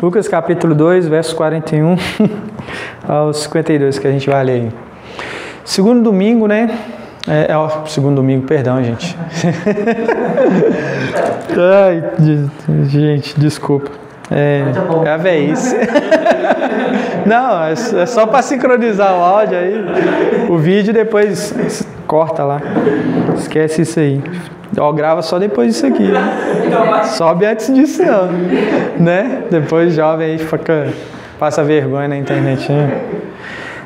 Lucas capítulo 2, verso 41 aos 52, que a gente vai ler aí. Segundo domingo, né? Segundo domingo, perdão, gente. Ai, gente, desculpa. É a velhice. Não, é só para sincronizar o áudio aí. O vídeo depois corta lá. Esquece isso aí. Ó, grava só depois disso aqui, né? Sobe antes disso não, né? Depois jovem aí passa vergonha na internet, né?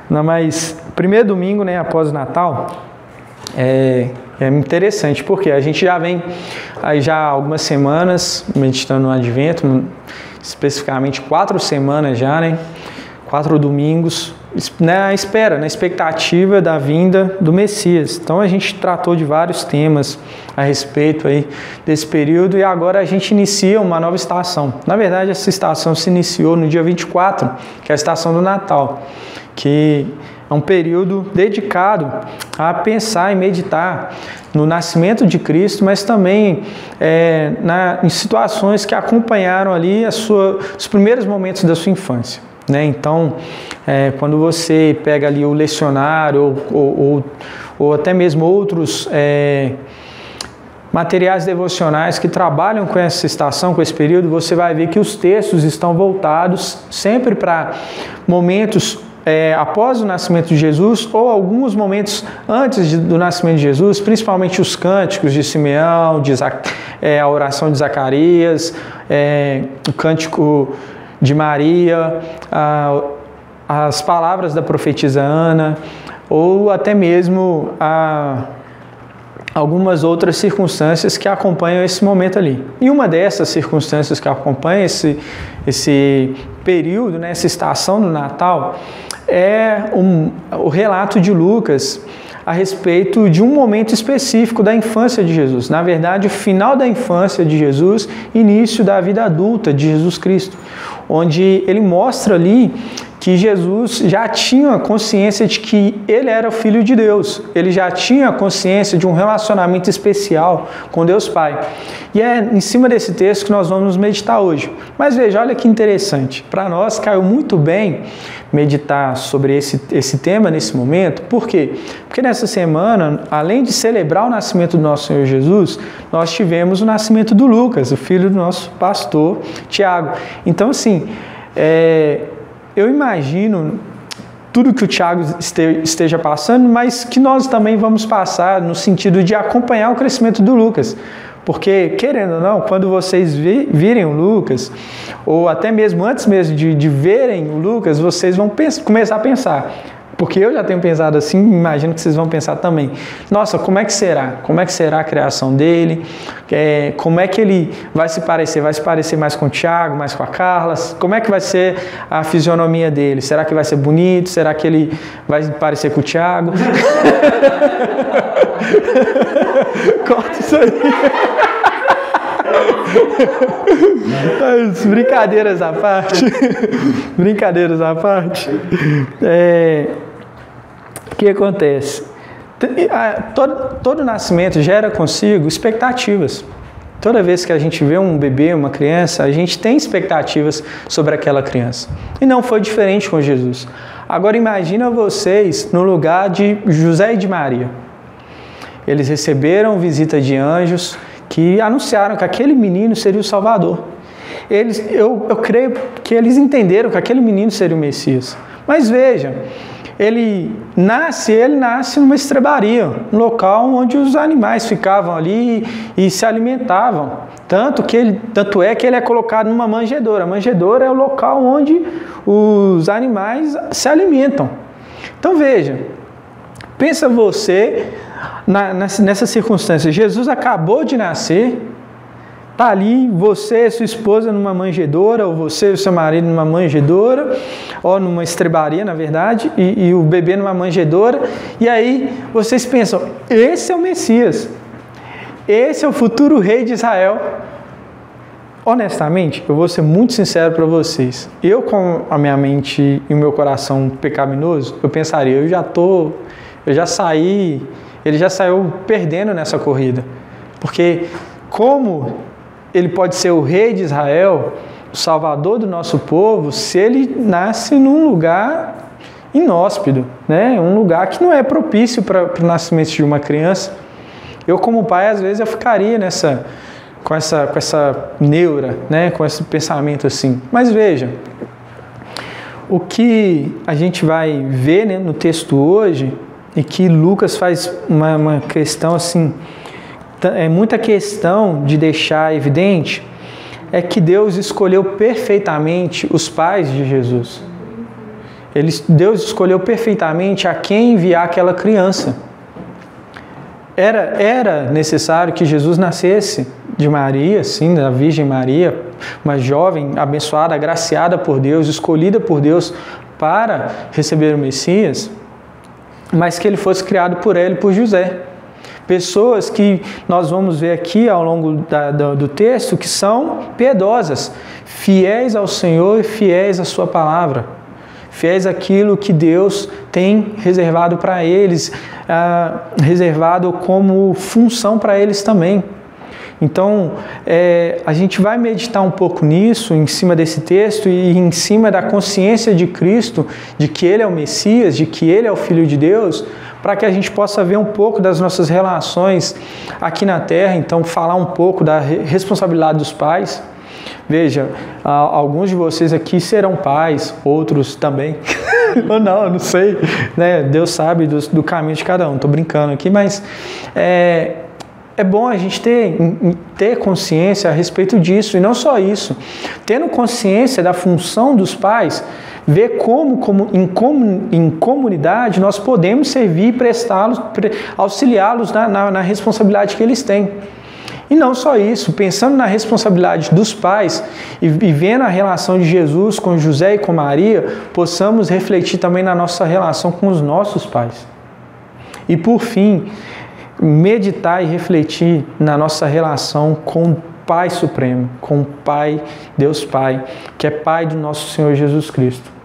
Não, mas primeiro domingo, né, após o Natal, é interessante, porque a gente já vem aí já há algumas semanas meditando no Advento, especificamente 4 semanas já, né? 4 domingos, na espera, na expectativa da vinda do Messias. Então a gente tratou de vários temas a respeito aí desse período e agora a gente inicia uma nova estação. Na verdade, essa estação se iniciou no dia 24, que é a estação do Natal, que é um período dedicado a pensar e meditar no nascimento de Cristo, mas também em situações que acompanharam ali os primeiros momentos da sua infância. Né? Então, quando você pega ali o lecionário ou até mesmo outros materiais devocionais que trabalham com essa estação, com esse período, você vai ver que os textos estão voltados sempre para momentos após o nascimento de Jesus ou alguns momentos antes do nascimento de Jesus, principalmente os cânticos de Simeão, a oração de Zacarias, o cântico de Maria, as palavras da profetisa Ana, ou até mesmo algumas outras circunstâncias que acompanham esse momento ali. E uma dessas circunstâncias que acompanha esse período, né, essa estação do Natal, é o relato de Lucas a respeito de um momento específico da infância de Jesus. Na verdade, o final da infância de Jesus, início da vida adulta de Jesus Cristo, onde ele mostra ali que Jesus já tinha consciência de que ele era o Filho de Deus, ele já tinha consciência de um relacionamento especial com Deus Pai. E é em cima desse texto que nós vamos meditar hoje. Mas veja, olha que interessante, para nós caiu muito bem meditar sobre esse tema nesse momento. Por quê? Porque nessa semana, além de celebrar o nascimento do nosso Senhor Jesus, nós tivemos o nascimento do Lucas, o filho do nosso pastor Tiago. Então, assim, eu imagino tudo que o Tiago esteja passando, mas que nós também vamos passar no sentido de acompanhar o crescimento do Lucas. Porque, querendo ou não, quando vocês virem o Lucas, ou até mesmo antes mesmo de verem o Lucas, vocês vão começar a pensar. Porque eu já tenho pensado assim, imagino que vocês vão pensar também. Nossa, como é que será? Como é que será a criação dele? Como é que ele vai se parecer? Vai se parecer mais com o Tiago, mais com a Carla? Como é que vai ser a fisionomia dele? Será que vai ser bonito? Será que ele vai parecer com o Tiago? Corta isso aí. Brincadeiras à parte. Brincadeiras à parte. O que acontece? Todo nascimento gera consigo expectativas. Toda vez que a gente vê um bebê, uma criança, a gente tem expectativas sobre aquela criança. E não foi diferente com Jesus. Agora imagina vocês no lugar de José e de Maria. Eles receberam visita de anjos que anunciaram que aquele menino seria o Salvador. Eu creio que eles entenderam que aquele menino seria o Messias. Mas veja, ele nasce numa estrebaria, um local onde os animais ficavam ali e se alimentavam. Tanto é que ele é colocado numa manjedoura. A manjedoura é o local onde os animais se alimentam. Então veja, pensa você nessa circunstância. Jesus acabou de nascer, está ali você e sua esposa numa manjedoura, ou você e o seu marido numa manjedoura, ou numa estrebaria, na verdade, e o bebê numa manjedoura, e aí vocês pensam, esse é o Messias, esse é o futuro rei de Israel. Honestamente, eu vou ser muito sincero para vocês, eu com a minha mente e o meu coração pecaminoso, eu pensaria, ele já saiu perdendo nessa corrida, porque como ele pode ser o rei de Israel, Salvador do nosso povo, se ele nasce num lugar inóspito, né? Um lugar que não é propício para o nascimento de uma criança. Eu, como pai, às vezes eu ficaria com essa neura, né? Com esse pensamento assim. Mas veja, o que a gente vai ver, né, no texto hoje, e que Lucas faz uma questão assim, é muita questão de deixar evidente, é que Deus escolheu perfeitamente os pais de Jesus. Deus escolheu perfeitamente a quem enviar aquela criança. Era necessário que Jesus nascesse de Maria, sim, da Virgem Maria, uma jovem abençoada, agraciada por Deus, escolhida por Deus para receber o Messias, mas que ele fosse criado por ela e por José. Pessoas que nós vamos ver aqui ao longo do texto que são piedosas, fiéis ao Senhor e fiéis à sua palavra, fiéis àquilo que Deus tem reservado para eles, reservado como função para eles também. Então, a gente vai meditar um pouco nisso, em cima desse texto e em cima da consciência de Cristo, de que Ele é o Messias, de que Ele é o Filho de Deus, para que a gente possa ver um pouco das nossas relações aqui na Terra, então falar um pouco da responsabilidade dos pais. Veja, alguns de vocês aqui serão pais, outros também, ou não sei, né? Deus sabe do caminho de cada um, estou brincando aqui, mas é bom a gente ter consciência a respeito disso, e não só isso, tendo consciência da função dos pais, ver como em comunidade nós podemos servir, prestá-los, auxiliá-los na responsabilidade que eles têm. E não só isso, pensando na responsabilidade dos pais e vendo a relação de Jesus com José e com Maria, possamos refletir também na nossa relação com os nossos pais. E por fim, meditar e refletir na nossa relação com o Pai Supremo, com o Pai, Deus Pai, que é Pai do nosso Senhor Jesus Cristo.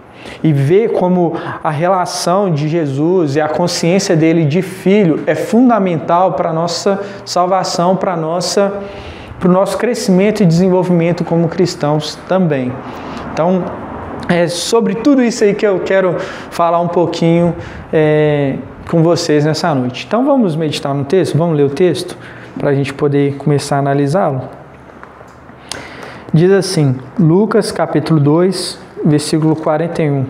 E ver como a relação de Jesus e a consciência dele de filho é fundamental para a nossa salvação, para o nosso crescimento e desenvolvimento como cristãos também. Então, é sobre tudo isso aí que eu quero falar um pouquinho com vocês nessa noite. Então, vamos meditar no texto? Vamos ler o texto para a gente poder começar a analisá-lo? Diz assim, Lucas capítulo 2, versículo 41.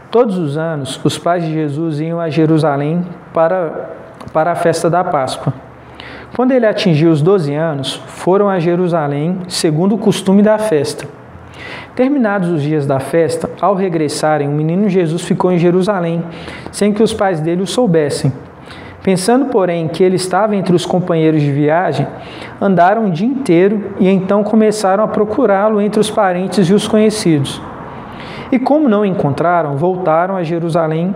Todos os anos, os pais de Jesus iam a Jerusalém para a festa da Páscoa. Quando ele atingiu os 12 anos, foram a Jerusalém, segundo o costume da festa. Terminados os dias da festa, ao regressarem, o menino Jesus ficou em Jerusalém, sem que os pais dele o soubessem. Pensando, porém, que ele estava entre os companheiros de viagem, andaram o dia inteiro e então começaram a procurá-lo entre os parentes e os conhecidos. E como não o encontraram, voltaram a Jerusalém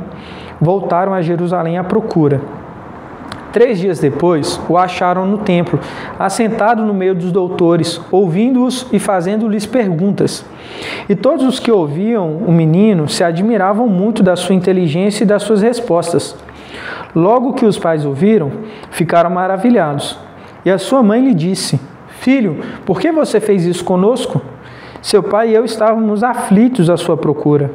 à procura. 3 dias depois, o acharam no templo, assentado no meio dos doutores, ouvindo-os e fazendo-lhes perguntas. E todos os que ouviam o menino se admiravam muito da sua inteligência e das suas respostas. Logo que os pais ouviram, ficaram maravilhados. E a sua mãe lhe disse: Filho, por que você fez isso conosco? Seu pai e eu estávamos aflitos à sua procura.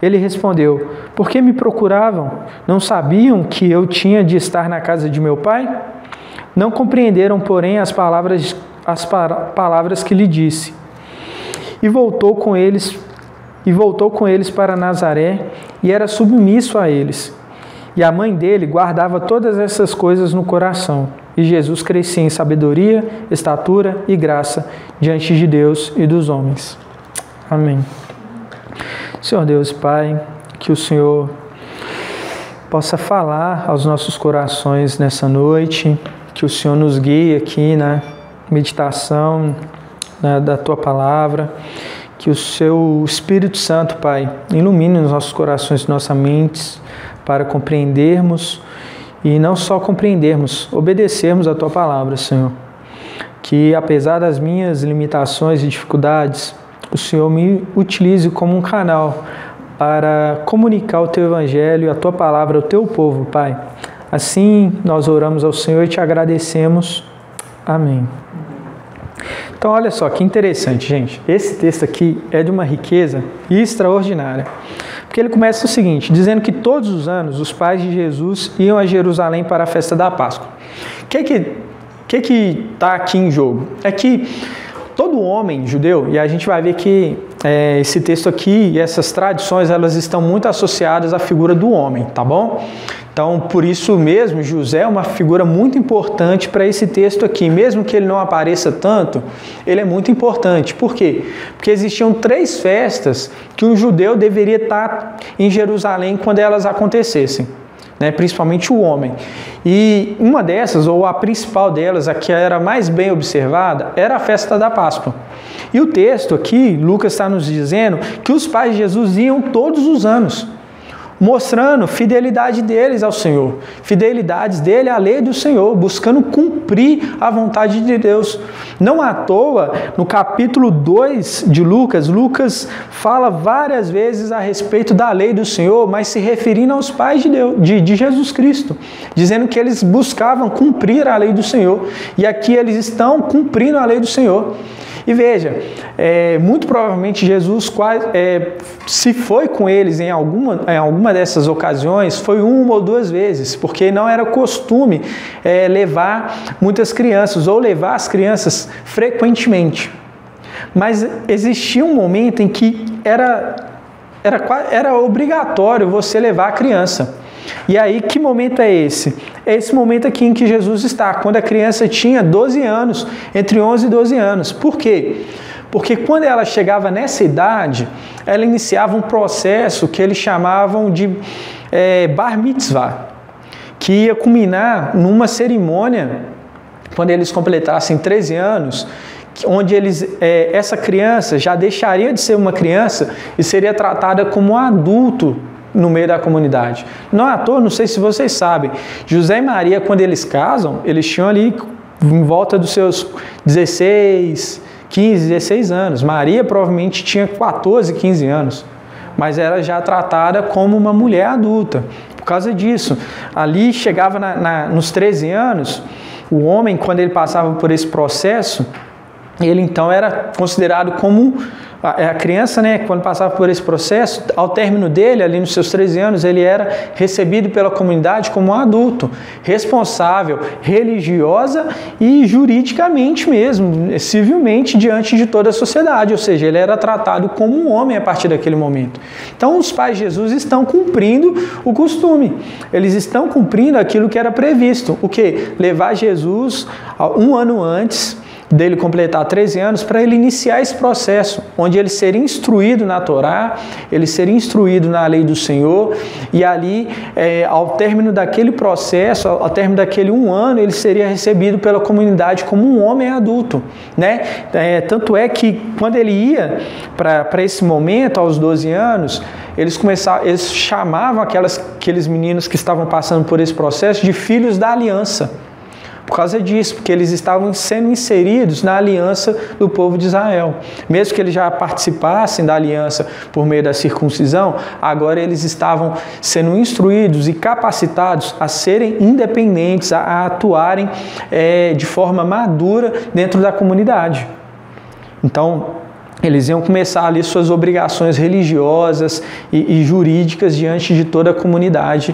Ele respondeu: Por que me procuravam? Não sabiam que eu tinha de estar na casa de meu pai? Não compreenderam, porém, as palavras que lhe disse. E voltou com eles para Nazaré e era submisso a eles. E a mãe dele guardava todas essas coisas no coração. E Jesus crescia em sabedoria, estatura e graça diante de Deus e dos homens. Amém. Senhor Deus Pai, que o Senhor possa falar aos nossos corações nessa noite, que o Senhor nos guie aqui na meditação da Tua Palavra, que o Seu Espírito Santo, Pai, ilumine os nossos corações e nossas mentes para compreendermos e não só compreendermos, obedecermos a Tua Palavra, Senhor. Que apesar das minhas limitações e dificuldades, o Senhor me utilize como um canal para comunicar o Teu Evangelho, a Tua Palavra ao Teu povo, Pai. Assim, nós oramos ao Senhor e Te agradecemos. Amém. Então, olha só que interessante, gente. Esse texto aqui é de uma riqueza extraordinária. Porque ele começa o seguinte, dizendo que todos os anos os pais de Jesus iam a Jerusalém para a festa da Páscoa. O que está aqui em jogo? É que todo homem judeu, e a gente vai ver que esse texto aqui e essas tradições, elas estão muito associadas à figura do homem, tá bom? Então, por isso mesmo, José é uma figura muito importante para esse texto aqui. Mesmo que ele não apareça tanto, ele é muito importante. Por quê? Porque existiam 3 festas que um judeu deveria estar em Jerusalém quando elas acontecessem, né? Principalmente o homem. E uma dessas, ou a principal delas, a que era mais bem observada, era a festa da Páscoa. E o texto aqui, Lucas está nos dizendo que os pais de Jesus iam todos os anos, mostrando fidelidade deles ao Senhor, fidelidade dele à lei do Senhor, buscando cumprir a vontade de Deus. Não à toa, no capítulo 2 de Lucas, Lucas fala várias vezes a respeito da lei do Senhor, mas se referindo aos pais de Deus, de Jesus Cristo, dizendo que eles buscavam cumprir a lei do Senhor, e aqui eles estão cumprindo a lei do Senhor. E veja, muito provavelmente Jesus, se foi com eles em alguma dessas ocasiões, foi 1 ou 2 vezes, porque não era costume levar muitas crianças, ou levar as crianças frequentemente. Mas existia um momento em que era obrigatório você levar a criança. E aí, que momento é esse? É esse momento aqui em que Jesus está, quando a criança tinha 12 anos, entre 11 e 12 anos. Por quê? Porque quando ela chegava nessa idade, ela iniciava um processo que eles chamavam de bar mitzvah, que ia culminar numa cerimônia, quando eles completassem 13 anos, onde essa criança já deixaria de ser uma criança e seria tratada como um adulto no meio da comunidade. Não à toa, não sei se vocês sabem, José e Maria, quando eles casam, eles tinham ali em volta dos seus 16, 15, 16 anos. Maria provavelmente tinha 14, 15 anos, mas era já tratada como uma mulher adulta. Por causa disso, ali chegava nos 13 anos, o homem, quando ele passava por esse processo, ele então era considerado como a criança, né, quando passava por esse processo, ao término dele, ali nos seus 13 anos, ele era recebido pela comunidade como um adulto, responsável, religiosa e juridicamente mesmo, civilmente, diante de toda a sociedade, ou seja, ele era tratado como um homem a partir daquele momento. Então, os pais de Jesus estão cumprindo o costume, eles estão cumprindo aquilo que era previsto, o quê? Levar Jesus 1 ano antes dele completar 13 anos, para ele iniciar esse processo, onde ele seria instruído na Torá, ele seria instruído na lei do Senhor, e ali, ao término daquele processo, ao término daquele 1 ano, ele seria recebido pela comunidade como um homem adulto, né? Tanto é que, quando ele ia para esse momento, aos 12 anos, eles chamavam aqueles meninos que estavam passando por esse processo de filhos da aliança. Por causa disso, porque eles estavam sendo inseridos na aliança do povo de Israel. Mesmo que eles já participassem da aliança por meio da circuncisão, agora eles estavam sendo instruídos e capacitados a serem independentes, a atuarem de forma madura dentro da comunidade. Então, eles iam começar ali suas obrigações religiosas e jurídicas diante de toda a comunidade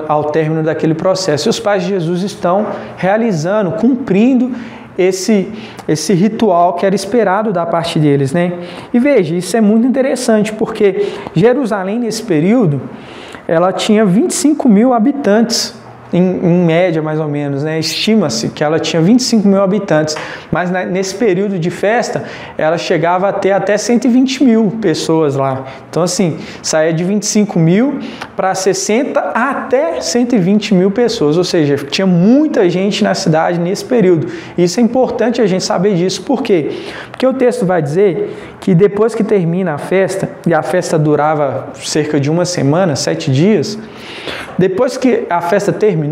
ao término daquele processo. E os pais de Jesus estão realizando, cumprindo esse ritual que era esperado da parte deles, né? E veja, isso é muito interessante, porque Jerusalém, nesse período, ela tinha 25 mil habitantes, em média, mais ou menos, né? Estima-se que ela tinha 25 mil habitantes, mas nesse período de festa, ela chegava a ter até 120 mil pessoas lá. Então, assim, saía de 25 mil para 60 até 120 mil pessoas, ou seja, tinha muita gente na cidade nesse período. Isso é importante a gente saber disso. Por quê? Porque o texto vai dizer que depois que termina a festa, e a festa durava cerca de 1 semana, 7 dias, depois que a festa terminou,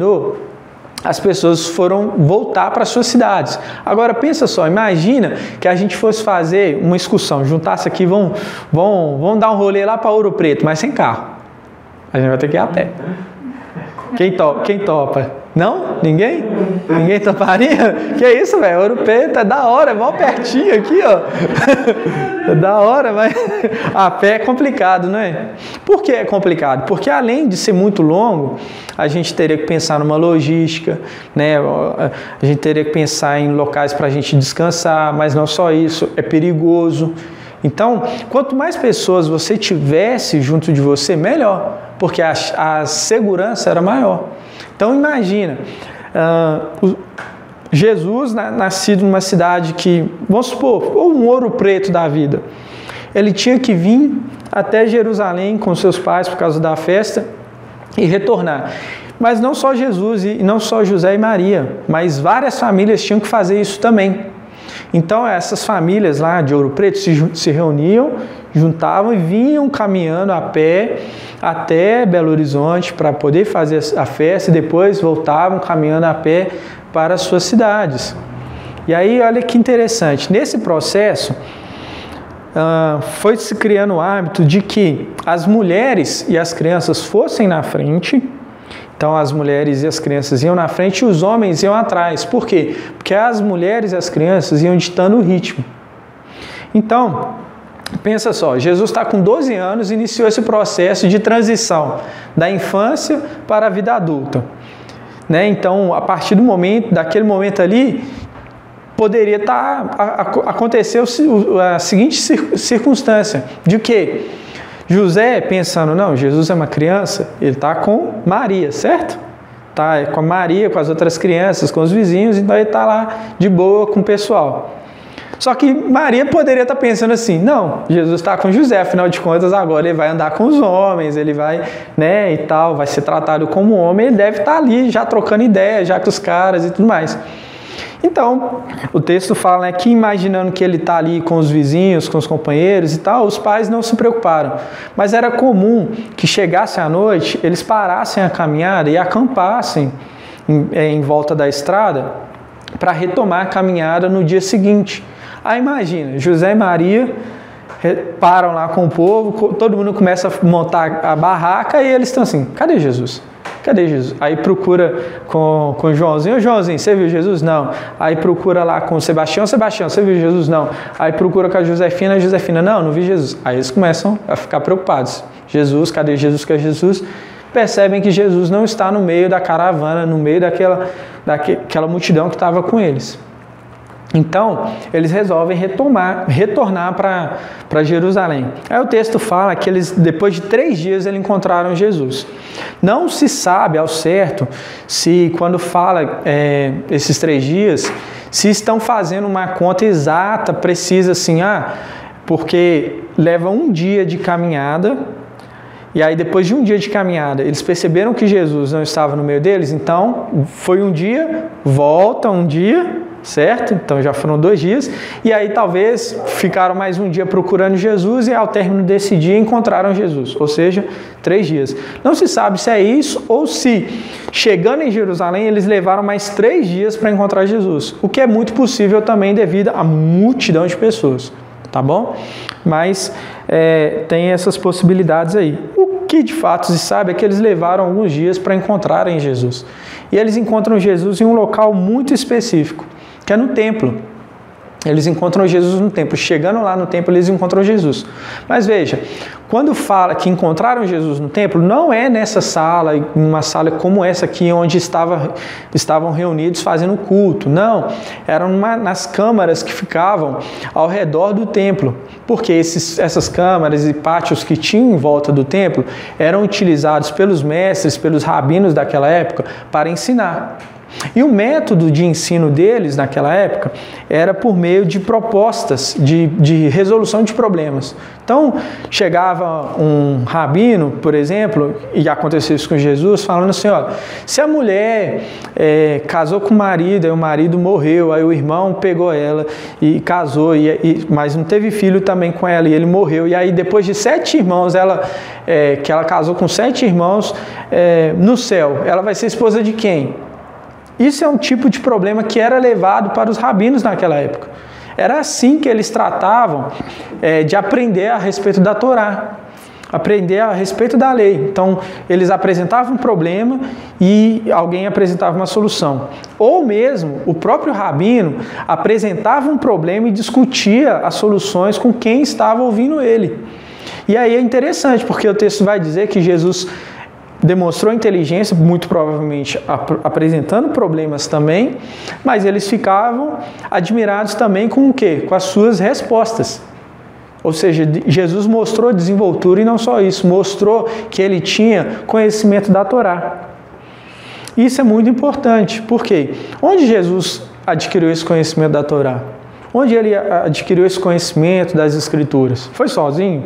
as pessoas foram voltar para suas cidades. Agora, pensa só, imagina que a gente fosse fazer uma excursão, juntasse aqui, vamos dar um rolê lá para Ouro Preto, mas sem carro. A gente vai ter que ir a pé. Quem topa? Não? Ninguém? Ninguém toparia? Que isso, velho? Ouro Preto é da hora, é mó pertinho aqui, ó. É da hora, mas a pé é complicado, não é? Por que é complicado? Porque além de ser muito longo, a gente teria que pensar numa logística, né? A gente teria que pensar em locais para a gente descansar, mas não só isso, é perigoso. Então, quanto mais pessoas você tivesse junto de você, melhor, porque a segurança era maior. Então imagina, Jesus, nascido numa cidade que, vamos supor, ou um Ouro Preto da vida, ele tinha que vir até Jerusalém com seus pais por causa da festa e retornar. Mas não só Jesus e não só José e Maria, mas várias famílias tinham que fazer isso também. Então essas famílias lá de Ouro Preto se reuniam, juntavam e vinham caminhando a pé até Belo Horizonte para poder fazer a festa e depois voltavam caminhando a pé para as suas cidades. E aí olha que interessante, nesse processo foi se criando o hábito de que as mulheres e as crianças fossem na frente. Então as mulheres e as crianças iam na frente e os homens iam atrás. Por quê? Porque as mulheres e as crianças iam ditando o ritmo. Então, pensa só, Jesus está com 12 anos e iniciou esse processo de transição da infância para a vida adulta. Né? Então, a partir daquele momento ali, poderia acontecer a seguinte circunstância, de que José pensando, não, Jesus é uma criança, ele está com Maria, certo? Está com a Maria, com as outras crianças, com os vizinhos, então ele está lá de boa com o pessoal. Só que Maria poderia estar pensando assim, não, Jesus está com José, afinal de contas agora ele vai andar com os homens, ele vai, né, e tal, vai ser tratado como homem, ele deve estar ali já trocando ideia, já com os caras e tudo mais. Então, o texto fala, né, que imaginando que ele está ali com os vizinhos, com os companheiros e tal, os pais não se preocuparam. Mas era comum que chegasse à noite, eles parassem a caminhada e acampassem em volta da estrada para retomar a caminhada no dia seguinte. Aí imagina, José e Maria param lá com o povo, todo mundo começa a montar a barraca e eles estão assim, cadê Jesus? Cadê Jesus? Aí procura com Joãozinho, Joãozinho, você viu Jesus? Não. Aí procura lá com Sebastião, você viu Jesus? Não. Aí procura com a Josefina, não vi Jesus. Aí eles começam a ficar preocupados. Jesus, cadê Jesus? Cadê Jesus? Percebem que Jesus não está no meio da caravana, no meio daquela multidão que estava com eles. Então, eles resolvem retornar para Jerusalém. Aí o texto fala que depois de 3 dias, eles encontraram Jesus. Não se sabe ao certo se, quando fala esses 3 dias, se estão fazendo uma conta exata, precisa assim, porque leva 1 dia de caminhada, e aí depois de 1 dia de caminhada, eles perceberam que Jesus não estava no meio deles, então foi 1 dia, volta 1 dia, certo? Então já foram 2 dias, e aí talvez ficaram mais 1 dia procurando Jesus e ao término desse dia encontraram Jesus, ou seja, 3 dias. Não se sabe se é isso ou se chegando em Jerusalém eles levaram mais 3 dias para encontrar Jesus, o que é muito possível também devido à multidão de pessoas, tá bom? Mas tem essas possibilidades aí. O que de fato se sabe é que eles levaram alguns dias para encontrarem Jesus, e eles encontram Jesus em um local muito específico, que é no templo. Eles encontram Jesus no templo. Chegando lá no templo, eles encontram Jesus. Mas veja, quando fala que encontraram Jesus no templo, não é nessa sala, numa sala como essa aqui, onde estavam reunidos fazendo culto. Não, eram nas câmaras que ficavam ao redor do templo. Porque essas câmaras e pátios que tinham em volta do templo eram utilizados pelos mestres, pelos rabinos daquela época, para ensinar. E o método de ensino deles naquela época era por meio de propostas de resolução de problemas. Então, chegava um rabino, por exemplo, e aconteceu isso com Jesus, falando assim, ó, se a mulher casou com o marido, aí o marido morreu, aí o irmão pegou ela e casou, mas não teve filho também com ela, e ele morreu, e aí depois de 7 irmãos, que ela casou com 7 irmãos no céu, ela vai ser esposa de quem? Isso é um tipo de problema que era levado para os rabinos naquela época. Era assim que eles tratavam de aprender a respeito da Torá. aprender a respeito da lei. Então, eles apresentavam um problema e alguém apresentava uma solução. Ou mesmo, o próprio rabino apresentava um problema e discutia as soluções com quem estava ouvindo ele. E aí é interessante, porque o texto vai dizer que Jesus demonstrou inteligência, muito provavelmente apresentando problemas também, mas eles ficavam admirados também com o quê? Com as suas respostas. Ou seja, Jesus mostrou desenvoltura e não só isso, mostrou que ele tinha conhecimento da Torá. Isso é muito importante, porque onde Jesus adquiriu esse conhecimento da Torá? Onde ele adquiriu esse conhecimento das Escrituras? Foi sozinho?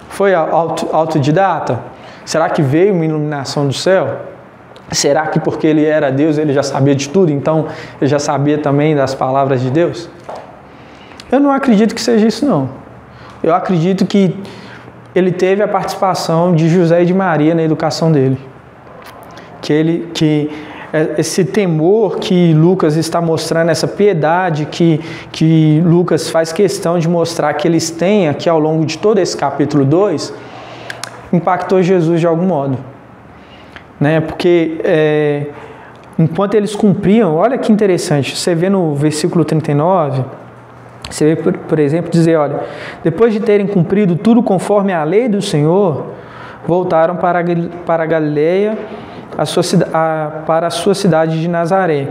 Foi autodidata? Será que veio uma iluminação do céu? Será que porque ele era Deus, ele já sabia de tudo, então ele já sabia também das palavras de Deus? Eu não acredito que seja isso, não. Eu acredito que ele teve a participação de José e de Maria na educação dele. Que esse temor que Lucas está mostrando, essa piedade que Lucas faz questão de mostrar que eles têm aqui ao longo de todo esse capítulo 2, impactou Jesus de algum modo. Né? Porque enquanto eles cumpriam, olha que interessante, você vê no versículo 39, você vê, por exemplo, dizer, olha, depois de terem cumprido tudo conforme a lei do Senhor, voltaram para a Galileia, para a sua cidade de Nazaré.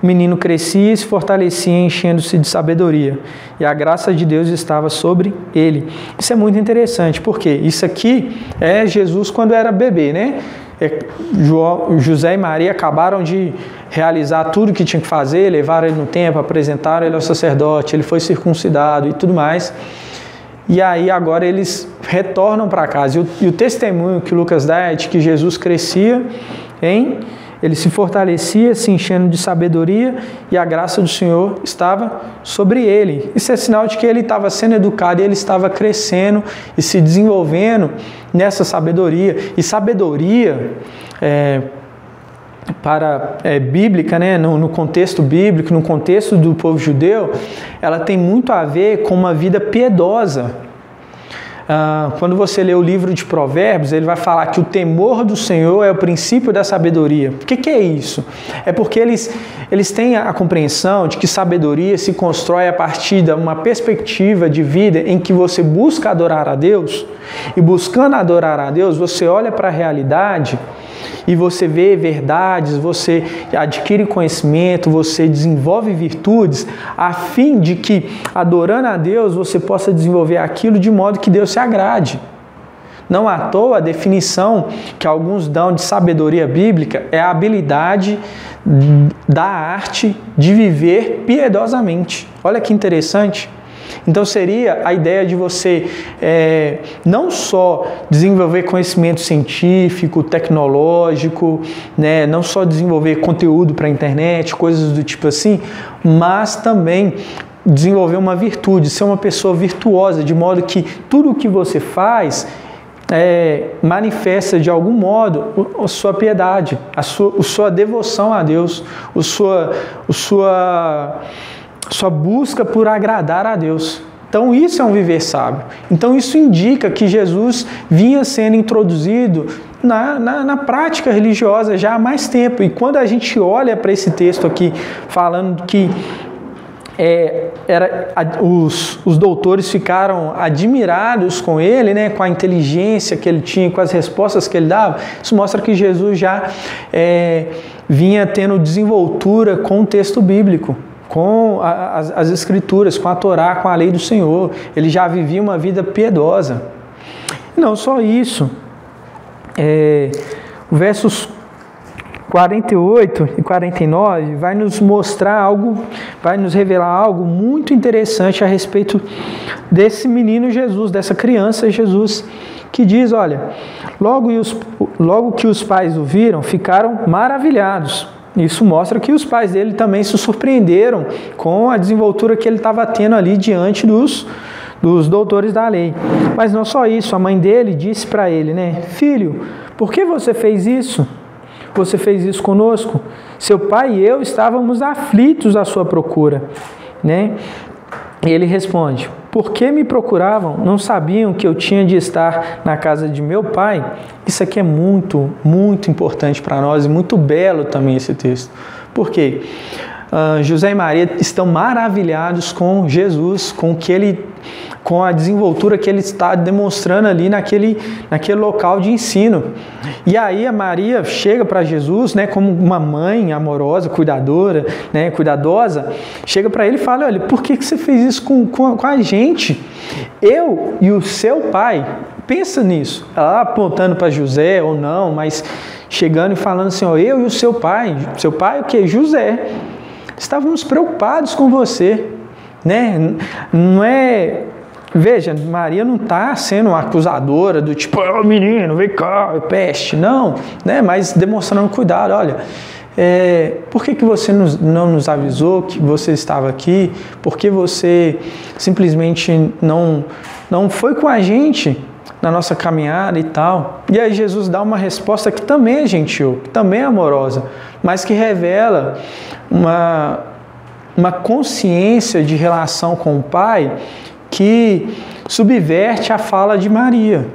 O menino crescia e se fortalecia, enchendo-se de sabedoria, e a graça de Deus estava sobre ele. Isso é muito interessante, porque isso aqui é Jesus quando era bebê, né? José e Maria acabaram de realizar tudo o que tinha que fazer, levaram ele no templo, apresentaram ele ao sacerdote, ele foi circuncidado e tudo mais. E aí agora eles retornam para casa. E o testemunho que Lucas dá é de que Jesus crescia, ele se fortalecia, se enchendo de sabedoria, e a graça do Senhor estava sobre ele. Isso é sinal de que ele estava sendo educado e ele estava crescendo e se desenvolvendo nessa sabedoria. E sabedoria bíblica, né? No contexto bíblico, no contexto do povo judeu, ela tem muito a ver com uma vida piedosa. Quando você lê o livro de Provérbios, ele vai falar que o temor do Senhor é o princípio da sabedoria. O que é isso? É porque eles têm a compreensão de que sabedoria se constrói a partir de uma perspectiva de vida em que você busca adorar a Deus, e buscando adorar a Deus, você olha para a realidade e você vê verdades, você adquire conhecimento, você desenvolve virtudes, a fim de que, adorando a Deus, você possa desenvolver aquilo de modo que Deus se agrade. Não à toa, a definição que alguns dão de sabedoria bíblica é a habilidade da arte de viver piedosamente. Olha que interessante. Então seria a ideia de você não só desenvolver conhecimento científico, tecnológico, né, não só desenvolver conteúdo para a internet, coisas do tipo assim, mas também desenvolver uma virtude, ser uma pessoa virtuosa, de modo que tudo o que você faz manifesta de algum modo a sua piedade, a sua devoção a Deus, sua busca por agradar a Deus. Então isso é um viver sábio. Então isso indica que Jesus vinha sendo introduzido na prática religiosa já há mais tempo. E quando a gente olha para esse texto aqui, falando que os doutores ficaram admirados com ele, né, com a inteligência que ele tinha, com as respostas que ele dava, isso mostra que Jesus já vinha tendo desenvoltura com o texto bíblico, com as Escrituras, com a Torá, com a lei do Senhor. Ele já vivia uma vida piedosa. Não só isso, versos 48 e 49 vai nos mostrar algo, vai nos revelar algo muito interessante a respeito desse menino Jesus, dessa criança Jesus, que diz, olha, logo que os pais o viram, ficaram maravilhados. Isso mostra que os pais dele também se surpreenderam com a desenvoltura que ele estava tendo ali diante dos doutores da lei. Mas não só isso, a mãe dele disse para ele, né, filho, por que você fez isso? Você fez isso conosco? Seu pai e eu estávamos aflitos à sua procura, né? ele responde: por que me procuravam? Não sabiam que eu tinha de estar na casa de meu pai? Isso aqui é muito, muito importante para nós e muito belo também esse texto. Por quê? José e Maria estão maravilhados com Jesus, com a desenvoltura que ele está demonstrando ali naquele local de ensino. E aí a Maria chega para Jesus, né, como uma mãe amorosa, cuidadora, né, cuidadosa, chega para ele e fala: olha, por que você fez isso com a gente? Eu e o seu pai. Pensa nisso. Ela apontando para José ou não, mas chegando e falando assim: ó, eu e o seu pai o que? José. Estávamos preocupados com você, né? Não é... Veja, Maria não está sendo uma acusadora do tipo, oh, menino, vem cá, peste. Não, né? Mas demonstrando cuidado. Olha, por que você não nos avisou que você estava aqui? Por que você simplesmente não foi com a gente na nossa caminhada e tal? E aí Jesus dá uma resposta que também é gentil, que também é amorosa, mas que revela uma consciência de relação com o Pai que subverte a fala de Maria.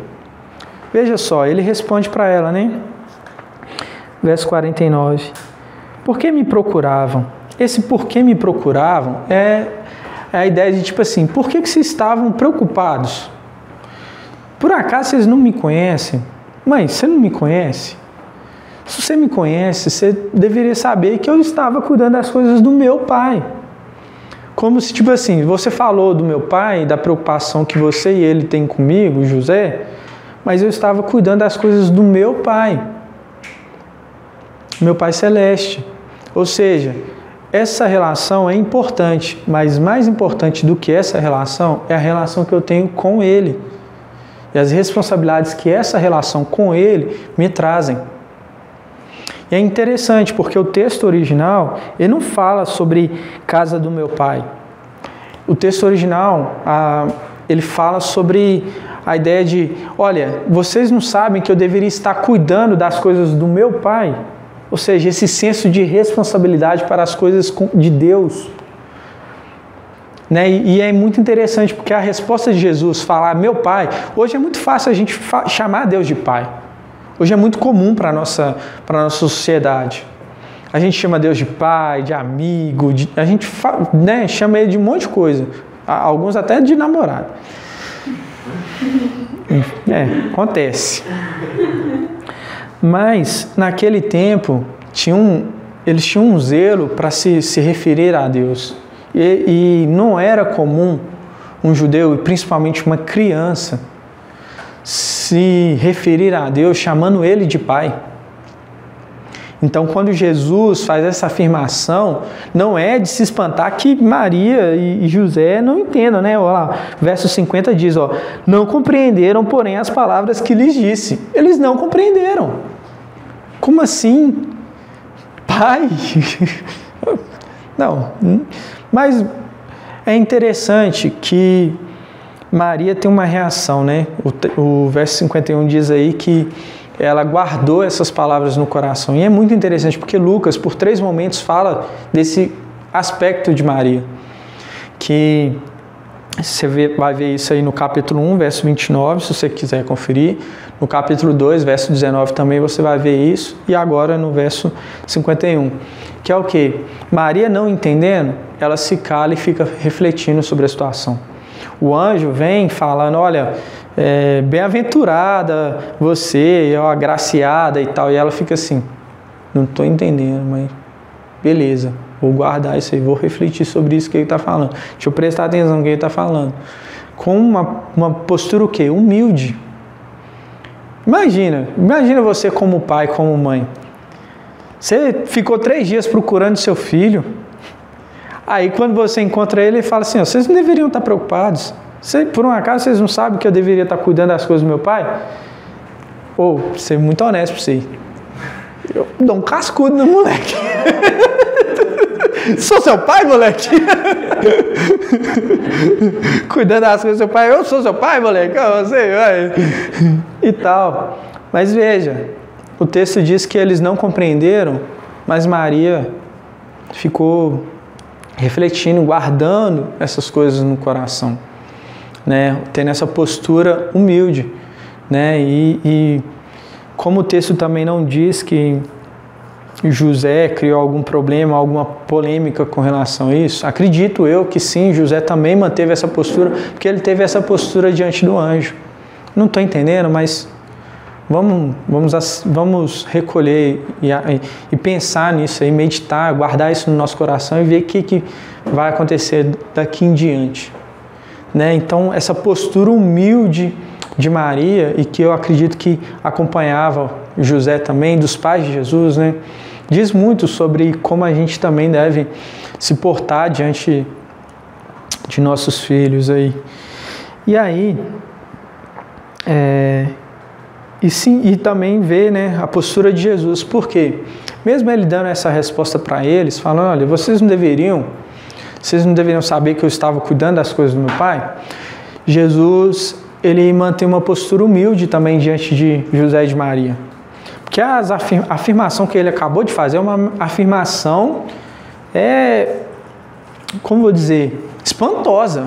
Veja só, ele responde para ela, né? Verso 49. Por que me procuravam? Esse por que me procuravam é a ideia de tipo assim, por que vocês estavam preocupados? Por acaso vocês não me conhecem? Mãe, você não me conhece? Se você me conhece, você deveria saber que eu estava cuidando das coisas do meu pai. Como se, tipo assim, você falou do meu pai, da preocupação que você e ele têm comigo, José, mas eu estava cuidando das coisas do meu pai celeste. Ou seja, essa relação é importante, mas mais importante do que essa relação é a relação que eu tenho com ele e as responsabilidades que essa relação com ele me trazem. E é interessante porque o texto original, ele não fala sobre casa do meu pai. O texto original, ele fala sobre a ideia de, olha, vocês não sabem que eu deveria estar cuidando das coisas do meu pai? Ou seja, esse senso de responsabilidade para as coisas de Deus. Né? E é muito interessante porque a resposta de Jesus falar meu pai, hoje é muito fácil a gente chamar Deus de pai. Hoje é muito comum para a nossa sociedade. A gente chama Deus de pai, de amigo, a gente né, chama ele de um monte de coisa. Alguns até de namorado. Acontece. Mas, naquele tempo, eles tinham um zelo para se referir a Deus. E não era comum um judeu, e principalmente uma criança, se referir a Deus chamando ele de pai. Então, quando Jesus faz essa afirmação, não é de se espantar que Maria e José não entendam, né? Olha lá, verso 50 diz, ó, não compreenderam, porém, as palavras que lhes disse. Eles não compreenderam. Como assim? Pai? Não. Mas é interessante que Maria tem uma reação, né? O verso 51 diz aí que ela guardou essas palavras no coração. E é muito interessante porque Lucas, por 3 momentos, fala desse aspecto de Maria. Que você vai ver isso aí no capítulo 1, verso 29, se você quiser conferir. No capítulo 2, verso 19 também você vai ver isso. E agora no verso 51. Que é o quê? Maria não entendendo, ela se cala e fica refletindo sobre a situação. O anjo vem falando, olha, bem-aventurada você, agraciada e tal. E ela fica assim, não estou entendendo, mas beleza, vou guardar isso aí, vou refletir sobre isso que ele está falando. Deixa eu prestar atenção no que ele está falando. Com uma postura o quê? Humilde. Imagina você como pai, como mãe. Você ficou 3 dias procurando seu filho. Aí quando você encontra ele fala assim, ó, vocês não deveriam estar preocupados. Por um acaso vocês não sabem que eu deveria estar cuidando das coisas do meu pai? Ou, ser muito honesto para você. Eu dou um cascudo no moleque. Sou seu pai, moleque? Cuidando das coisas do seu pai. Eu sou seu pai, moleque? Você vai. E tal. Mas veja, o texto diz que eles não compreenderam, mas Maria ficou refletindo, guardando essas coisas no coração, né? Tendo essa postura humilde, né? E como o texto também não diz que José criou algum problema, alguma polêmica com relação a isso, acredito eu que sim, José também manteve essa postura, porque ele teve essa postura diante do anjo. Não estou entendendo, mas vamos recolher e pensar nisso aí, meditar, guardar isso no nosso coração e ver o que vai acontecer daqui em diante, né? Então, essa postura humilde de Maria, e que eu acredito que acompanhava José também, dos pais de Jesus, né? Diz muito sobre como a gente também deve se portar diante de nossos filhos aí. E aí, e também ver, né, a postura de Jesus. Por quê? Mesmo ele dando essa resposta para eles, falando, olha, vocês não deveriam saber que eu estava cuidando das coisas do meu Pai? Jesus, ele mantém uma postura humilde também diante de José e de Maria. Porque a afirmação que ele acabou de fazer é uma afirmação, como vou dizer, espantosa.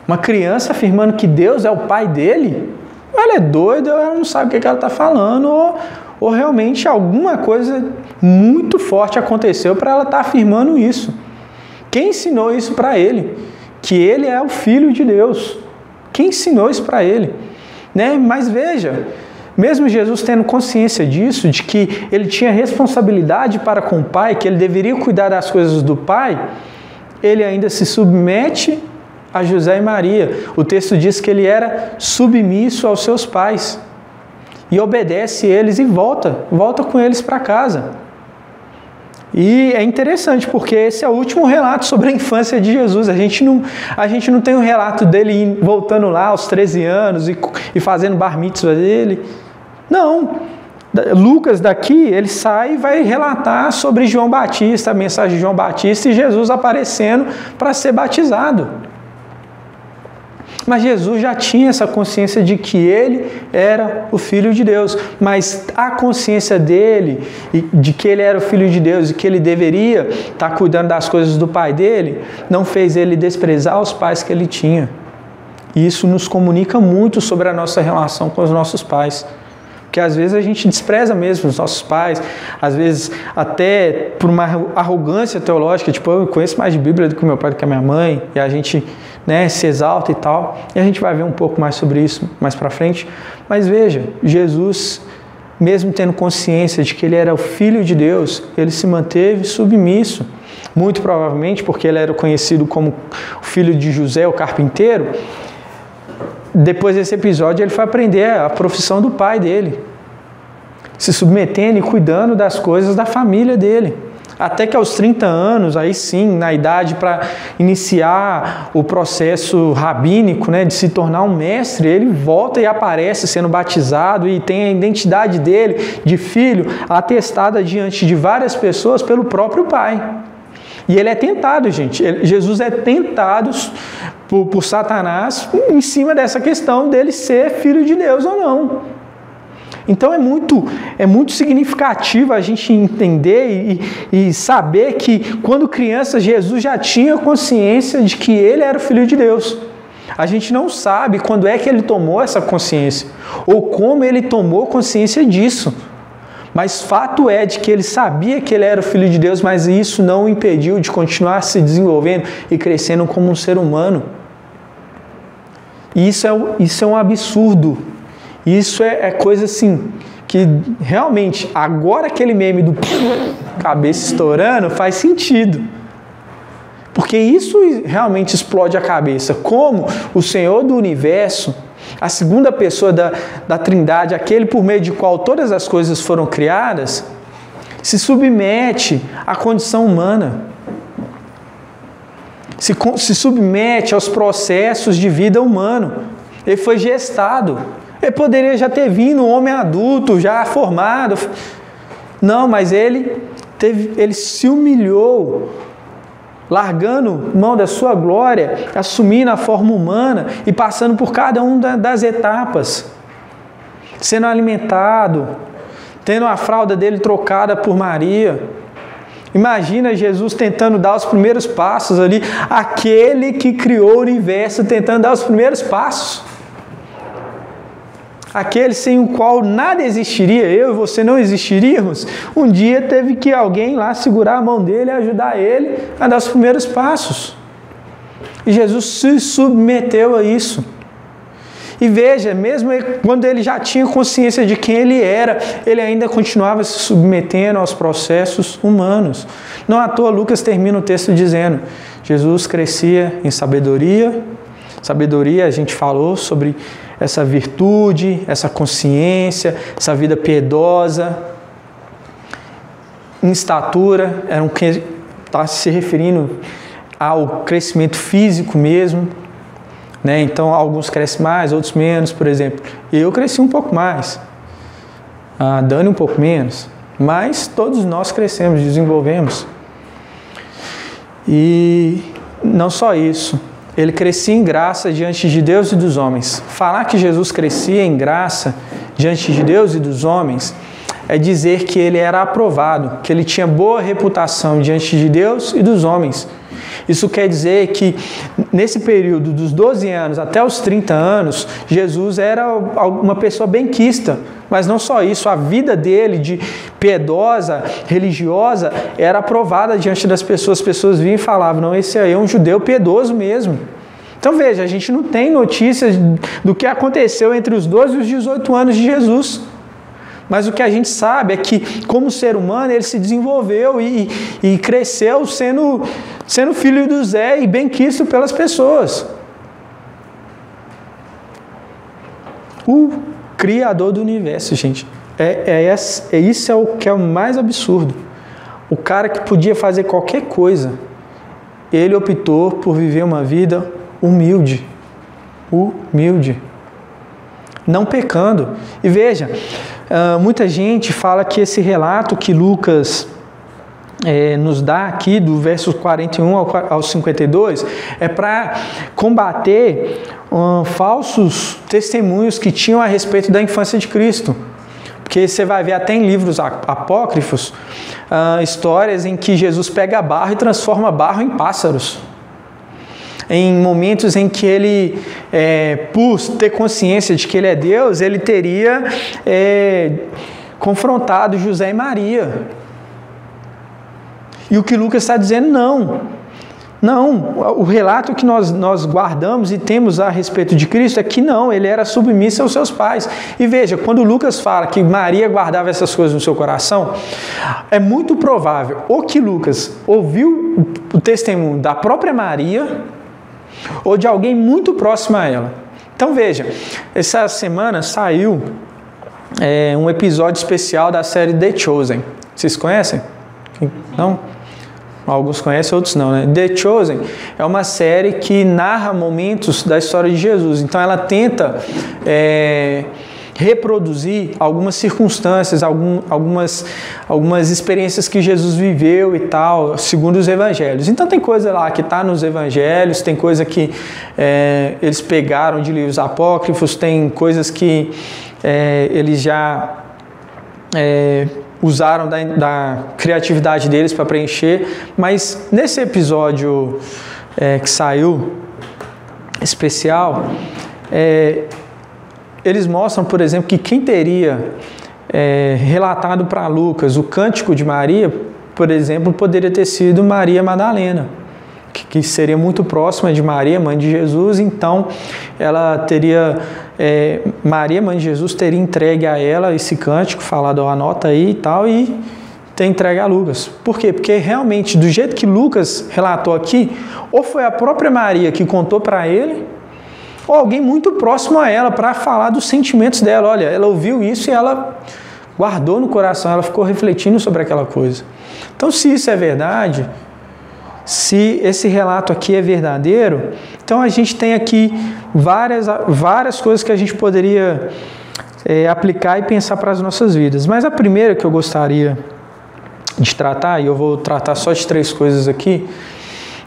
Uma criança afirmando que Deus é o pai dele, ela é doida, ou ela não sabe o que ela está falando, ou realmente alguma coisa muito forte aconteceu para ela estar afirmando isso. Quem ensinou isso para ele? Que ele é o Filho de Deus. Quem ensinou isso para ele? Né? Mas veja, mesmo Jesus tendo consciência disso, de que ele tinha responsabilidade para com o Pai, que ele deveria cuidar das coisas do Pai, ele ainda se submete a José e Maria. O texto diz que ele era submisso aos seus pais e obedece eles e volta com eles para casa. E é interessante porque esse é o último relato sobre a infância de Jesus. A gente não tem um relato dele voltando lá aos 13 anos e fazendo bar mitzvah dele. Não. Lucas daqui, ele sai e vai relatar sobre João Batista, a mensagem de João Batista e Jesus aparecendo para ser batizado. Mas Jesus já tinha essa consciência de que ele era o Filho de Deus. Mas a consciência dele, de que ele era o Filho de Deus e que ele deveria estar cuidando das coisas do Pai dele, não fez ele desprezar os pais que ele tinha. E isso nos comunica muito sobre a nossa relação com os nossos pais. Porque às vezes a gente despreza mesmo os nossos pais, às vezes até por uma arrogância teológica, tipo, eu conheço mais de Bíblia do que meu pai, do que a minha mãe, e a gente, né, se exalta e tal, e a gente vai ver um pouco mais sobre isso mais para frente. Mas veja, Jesus, mesmo tendo consciência de que ele era o Filho de Deus, ele se manteve submisso, muito provavelmente porque ele era conhecido como o filho de José, o carpinteiro. Depois desse episódio, ele foi aprender a profissão do pai dele, se submetendo e cuidando das coisas da família dele. Até que aos 30 anos, aí sim, na idade para iniciar o processo rabínico, né, de se tornar um mestre, ele volta e aparece sendo batizado e tem a identidade dele, de filho, atestada diante de várias pessoas pelo próprio pai. E ele é tentado, gente. Jesus é tentado por Satanás em cima dessa questão dele ser filho de Deus ou não. Então é muito significativo a gente entender e saber que quando criança Jesus já tinha consciência de que ele era o Filho de Deus. A gente não sabe quando é que ele tomou essa consciência ou como ele tomou consciência disso. Mas fato é de que ele sabia que ele era o Filho de Deus, mas isso não o impediu de continuar se desenvolvendo e crescendo como um ser humano. E isso é um absurdo. Isso é coisa assim, que realmente, agora aquele meme do cabeça estourando faz sentido. Porque isso realmente explode a cabeça. Como o Senhor do Universo, a segunda pessoa da Trindade, aquele por meio de qual todas as coisas foram criadas, se submete à condição humana. Se submete aos processos de vida humano. Ele foi gestado. Ele poderia já ter vindo um homem adulto, já formado. Não, mas ele se humilhou, largando mão da sua glória, assumindo a forma humana e passando por cada uma das etapas, sendo alimentado, tendo a fralda dele trocada por Maria, Imagina Jesus tentando dar os primeiros passos ali, aquele que criou o universo tentando dar os primeiros passos. Aquele sem o qual nada existiria, eu e você não existiríamos, um dia teve que alguém lá segurar a mão dele e ajudar ele a dar os primeiros passos. E Jesus se submeteu a isso. E veja, mesmo quando ele já tinha consciência de quem ele era, ele ainda continuava se submetendo aos processos humanos. Não à toa Lucas termina o texto dizendo: Jesus crescia em sabedoria. Sabedoria, a gente falou sobre essa virtude, essa consciência, essa vida piedosa. Em estatura, era está se referindo ao crescimento físico mesmo. Né? Então, alguns crescem mais, outros menos, por exemplo. Eu cresci um pouco mais, a Dani um pouco menos, mas todos nós crescemos, desenvolvemos. E não só isso, ele crescia em graça diante de Deus e dos homens. Falar que Jesus crescia em graça diante de Deus e dos homens é dizer que ele era aprovado, que ele tinha boa reputação diante de Deus e dos homens. Isso quer dizer que nesse período dos 12 anos até os 30 anos, Jesus era uma pessoa benquista. Mas não só isso, a vida dele de piedosa, religiosa, era aprovada diante das pessoas. As pessoas vinham e falavam: não, esse aí é um judeu piedoso mesmo. Então veja, a gente não tem notícias do que aconteceu entre os 12 e os 18 anos de Jesus. Mas o que a gente sabe é que, como ser humano, ele se desenvolveu e cresceu sendo filho do Zé e benquisto pelas pessoas. O Criador do universo, gente. Isso é o que é o mais absurdo. O cara que podia fazer qualquer coisa, ele optou por viver uma vida humilde. Humilde. Não pecando. E veja, muita gente fala que esse relato que Lucas nos dá aqui, do verso 41 ao 52, é para combater falsos testemunhos que tinham a respeito da infância de Cristo. Porque você vai ver até em livros apócrifos histórias em que Jesus pega barro e transforma barro em pássaros. Em momentos em que ele, por ter consciência de que ele é Deus, ele teria confrontado José e Maria. E o que Lucas está dizendo, não, o relato que nós guardamos e temos a respeito de Cristo é que não, ele era submisso aos seus pais. E veja, quando Lucas fala que Maria guardava essas coisas no seu coração, é muito provável ou que Lucas ouviu o testemunho da própria Maria, ou de alguém muito próximo a ela. Então veja, essa semana saiu um episódio especial da série The Chosen. Vocês conhecem? Não? Alguns conhecem, outros não, né? The Chosen é uma série que narra momentos da história de Jesus. Então ela tenta reproduzir algumas circunstâncias, algumas experiências que Jesus viveu e tal, segundo os evangelhos. Então tem coisa lá que está nos evangelhos, tem coisa que eles pegaram de livros apócrifos, tem coisas que eles já usaram da criatividade deles para preencher, mas nesse episódio que saiu especial, eles mostram, por exemplo, que quem teria relatado para Lucas o cântico de Maria, por exemplo, poderia ter sido Maria Madalena, que seria muito próxima de Maria, mãe de Jesus. Então, ela teria, Maria, mãe de Jesus, teria entregue a ela esse cântico, falado, anota aí e tal, e ter entregue a Lucas. Por quê? Porque realmente, do jeito que Lucas relatou aqui, ou foi a própria Maria que contou para ele, ou alguém muito próximo a ela para falar dos sentimentos dela. Olha, ela ouviu isso e ela guardou no coração, ela ficou refletindo sobre aquela coisa. Então, se isso é verdade, se esse relato aqui é verdadeiro, então a gente tem aqui várias coisas que a gente poderia aplicar e pensar para as nossas vidas. Mas a primeira que eu gostaria de tratar, e eu vou tratar só de 3 coisas aqui,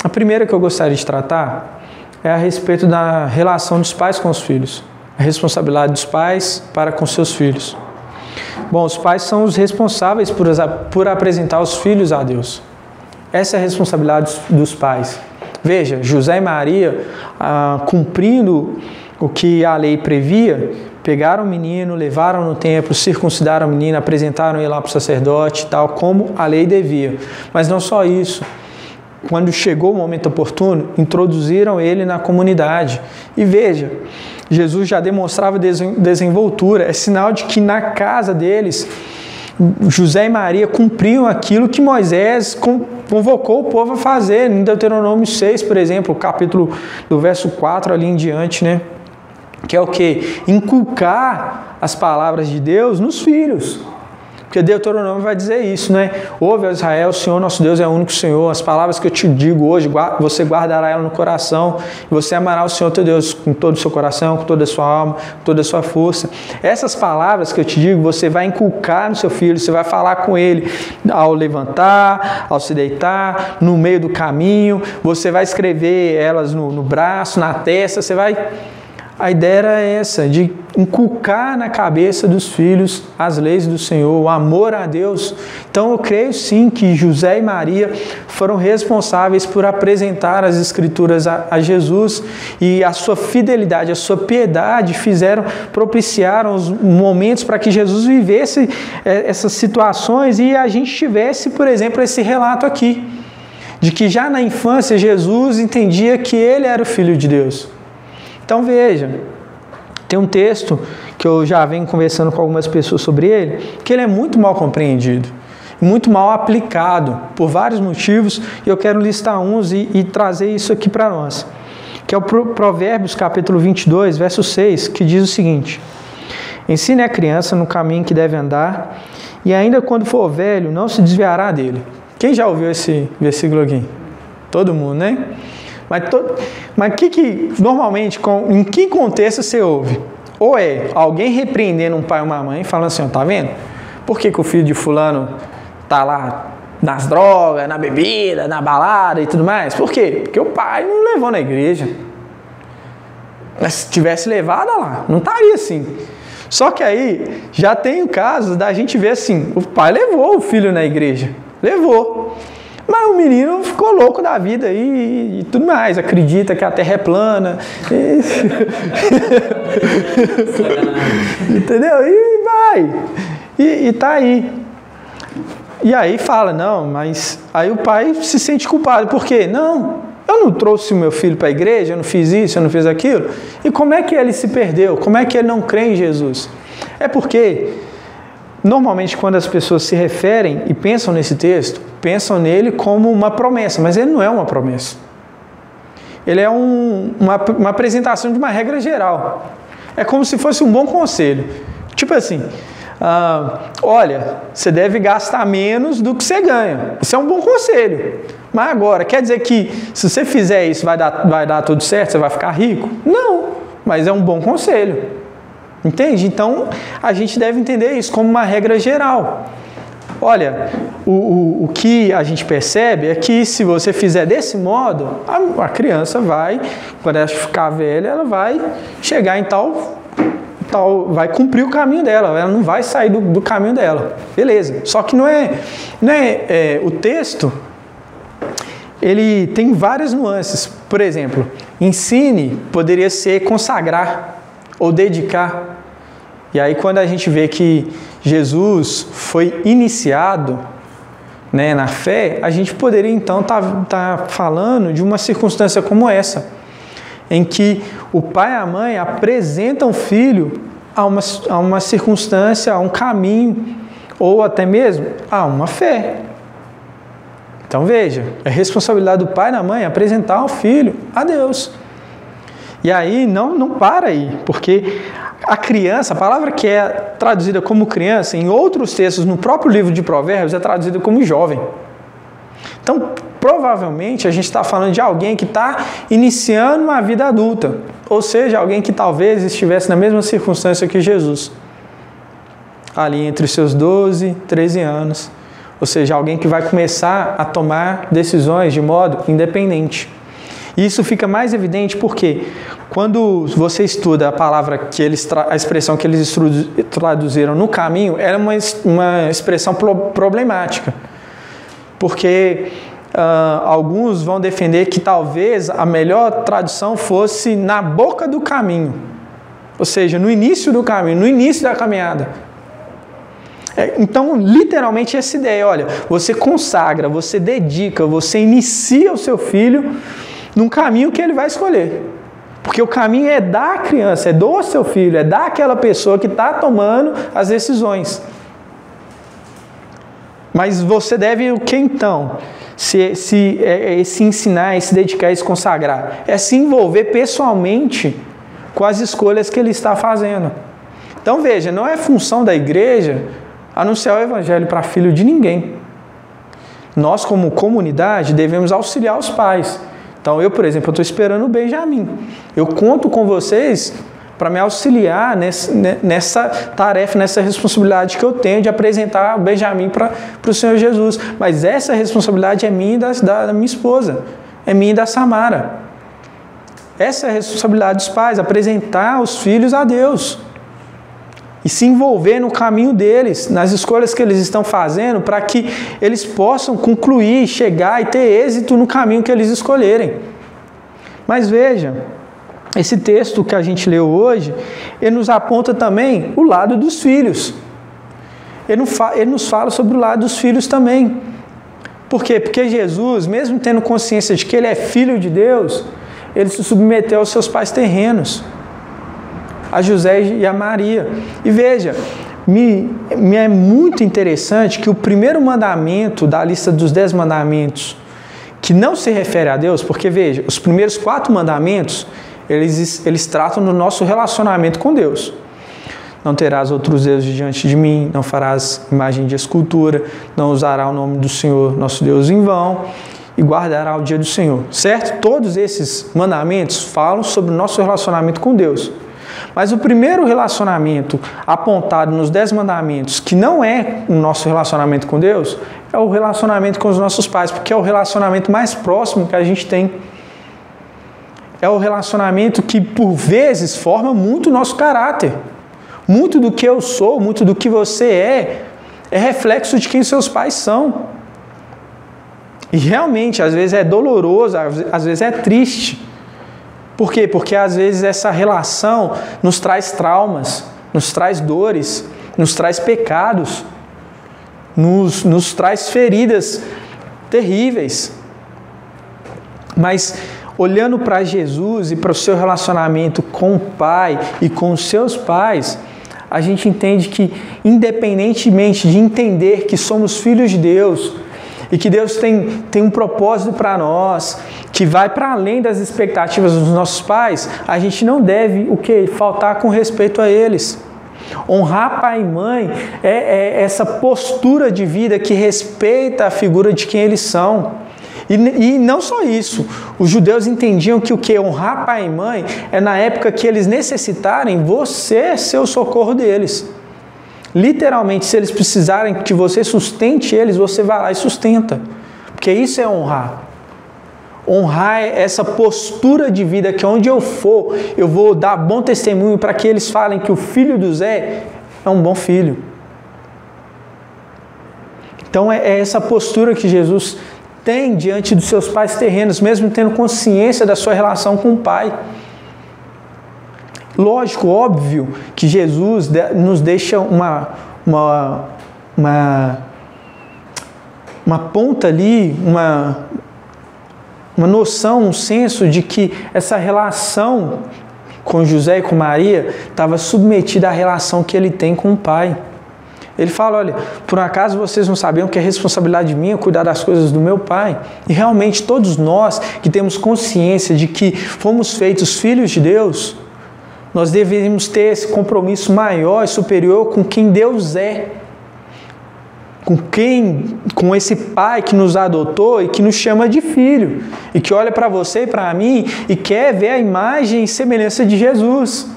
a primeira que eu gostaria de tratar é a respeito da relação dos pais com os filhos, a responsabilidade dos pais para com seus filhos. Bom, os pais são os responsáveis por apresentar os filhos a Deus. Essa é a responsabilidade dos pais. Veja, José e Maria, cumprindo o que a lei previa, pegaram o menino, levaram no templo, circuncidaram o menino, apresentaram ele lá para o sacerdote, tal, como a lei devia. Mas não só isso. Quando chegou o momento oportuno, introduziram ele na comunidade. E veja, Jesus já demonstrava desenvoltura. É sinal de que na casa deles, José e Maria cumpriam aquilo que Moisés convocou o povo a fazer. Em Deuteronômio 6, por exemplo, o capítulo do verso 4 ali em diante, né? Que é o quê? Inculcar as palavras de Deus nos filhos. Porque Deuteronômio vai dizer isso, né? Ouve, ó Israel, o Senhor nosso Deus é o único Senhor. As palavras que eu te digo hoje, você guardará ela no coração. E você amará o Senhor teu Deus com todo o seu coração, com toda a sua alma, com toda a sua força. Essas palavras que eu te digo, você vai inculcar no seu filho. Você vai falar com ele ao levantar, ao se deitar, no meio do caminho. Você vai escrever elas no braço, na testa. Você vai... A ideia era essa, de inculcar na cabeça dos filhos as leis do Senhor, o amor a Deus. Então eu creio sim que José e Maria foram responsáveis por apresentar as Escrituras a Jesus, e a sua fidelidade, a sua piedade propiciaram os momentos para que Jesus vivesse essas situações e a gente tivesse, por exemplo, esse relato aqui, de que já na infância Jesus entendia que ele era o Filho de Deus. Então veja, tem um texto que eu já venho conversando com algumas pessoas sobre ele, que ele é muito mal compreendido, muito mal aplicado por vários motivos, e eu quero listar uns e trazer isso aqui para nós, que é o Provérbios capítulo 22, verso 6, que diz o seguinte: ensine a criança no caminho que deve andar, e ainda quando for velho, não se desviará dele. Quem já ouviu esse versículo aqui? Todo mundo, né? Mas que normalmente, em que contexto você ouve? Ou é alguém repreendendo um pai ou uma mãe, falando assim, ó, tá vendo? Por que o filho de fulano tá lá nas drogas, na bebida, na balada e tudo mais? Por quê? Porque o pai não levou na igreja. Mas se tivesse levado, lá, não estaria assim. Só que aí já tem o caso da gente ver assim, o pai levou o filho na igreja. Levou. Mas o menino ficou louco da vida e tudo mais, acredita que a terra é plana. Entendeu? E vai. E tá aí. E aí fala, não, mas aí o pai se sente culpado. Por quê? Não, eu não trouxe o meu filho para a igreja, eu não fiz isso, eu não fiz aquilo. E como é que ele se perdeu? Como é que ele não crê em Jesus? É porque... Normalmente, quando as pessoas se referem e pensam nesse texto, pensam nele como uma promessa, mas ele não é uma promessa. Ele é uma apresentação de uma regra geral. É como se fosse um bom conselho. Tipo assim, olha, você deve gastar menos do que você ganha. Isso é um bom conselho. Mas agora, quer dizer que se você fizer isso vai dar tudo certo, você vai ficar rico? Não, mas é um bom conselho. Entende? Então, a gente deve entender isso como uma regra geral. Olha, o que a gente percebe é que se você fizer desse modo, a criança vai, quando ela ficar velha, ela vai chegar em tal vai cumprir o caminho dela, ela não vai sair do caminho dela. Beleza. Só que não é o texto, ele tem várias nuances. Por exemplo, ensine poderia ser consagrar ou dedicar. E aí quando a gente vê que Jesus foi iniciado, né, na fé, a gente poderia então tá falando de uma circunstância como essa, em que o pai e a mãe apresentam o filho a uma circunstância, a um caminho, ou até mesmo a uma fé. Então veja, é responsabilidade do pai e da mãe apresentar o filho a Deus. E aí não para aí, porque a criança, a palavra que é traduzida como criança, em outros textos, no próprio livro de Provérbios, é traduzida como jovem. Então, provavelmente, a gente está falando de alguém que está iniciando uma vida adulta, ou seja, alguém que talvez estivesse na mesma circunstância que Jesus, ali entre os seus 12, 13 anos, ou seja, alguém que vai começar a tomar decisões de modo independente. E isso fica mais evidente porque quando você estuda a palavra a expressão que eles traduziram no caminho, era uma expressão problemática. Porque alguns vão defender que talvez a melhor tradução fosse na boca do caminho, ou seja, no início do caminho, no início da caminhada. Então, literalmente essa ideia, olha, você consagra, você dedica, você inicia o seu filho num caminho que ele vai escolher. Porque o caminho é da criança, é do seu filho, é daquela pessoa que está tomando as decisões. Mas você deve o que então? Se ensinar, se dedicar, se consagrar. É se envolver pessoalmente com as escolhas que ele está fazendo. Então veja, não é função da igreja anunciar o evangelho para filho de ninguém. Nós, como comunidade, devemos auxiliar os pais. Então eu, por exemplo, estou esperando o Benjamin. Eu conto com vocês para me auxiliar nessa tarefa, nessa responsabilidade que eu tenho de apresentar o Benjamin para o Senhor Jesus. Mas essa responsabilidade é minha e da minha esposa, é minha e da Samara. Essa é a responsabilidade dos pais, apresentar os filhos a Deus e se envolver no caminho deles, nas escolhas que eles estão fazendo, para que eles possam concluir, chegar e ter êxito no caminho que eles escolherem. Mas veja, esse texto que a gente leu hoje, ele nos aponta também o lado dos filhos. Ele nos fala sobre o lado dos filhos também. Por quê? Porque Jesus, mesmo tendo consciência de que ele é filho de Deus, ele se submeteu aos seus pais terrenos, a José e a Maria. E veja, me é muito interessante que o primeiro mandamento da lista dos 10 mandamentos, que não se refere a Deus, porque veja, os primeiros 4 mandamentos, eles tratam do nosso relacionamento com Deus. Não terás outros deuses diante de mim, não farás imagem de escultura, não usará o nome do Senhor, nosso Deus, em vão, e guardará o dia do Senhor, certo? Todos esses mandamentos falam sobre o nosso relacionamento com Deus. Mas o primeiro relacionamento apontado nos 10 mandamentos, que não é o nosso relacionamento com Deus, é o relacionamento com os nossos pais, porque é o relacionamento mais próximo que a gente tem. É o relacionamento que, por vezes, forma muito o nosso caráter. Muito do que eu sou, muito do que você é reflexo de quem seus pais são. E realmente, às vezes é doloroso, às vezes é triste. Por quê? Porque às vezes essa relação nos traz traumas, nos traz dores, nos traz pecados, nos traz feridas terríveis. Mas olhando para Jesus e para o seu relacionamento com o Pai e com os seus pais, a gente entende que, independentemente de entender que somos filhos de Deus e que Deus tem um propósito para nós, que vai para além das expectativas dos nossos pais, a gente não deve faltar com respeito a eles. Honrar pai e mãe é essa postura de vida que respeita a figura de quem eles são. E não só isso, os judeus entendiam que honrar pai e mãe é na época que eles necessitarem, você ser o socorro deles. Literalmente, se eles precisarem que você sustente eles, você vai lá e sustenta. Porque isso é honrar. Honrar é essa postura de vida que onde eu for, eu vou dar bom testemunho para que eles falem que o filho do Zé é um bom filho. Então é essa postura que Jesus tem diante dos seus pais terrenos, mesmo tendo consciência da sua relação com o Pai. Lógico, óbvio, que Jesus nos deixa uma ponta ali, uma noção, um senso de que essa relação com José e com Maria estava submetida à relação que ele tem com o Pai. Ele fala, olha, por um acaso vocês não sabiam que é responsabilidade minha cuidar das coisas do meu Pai? E realmente todos nós que temos consciência de que fomos feitos filhos de Deus, nós deveríamos ter esse compromisso maior e superior com quem Deus é. Com esse Pai que nos adotou e que nos chama de filho. E que olha para você e para mim e quer ver a imagem e semelhança de Jesus.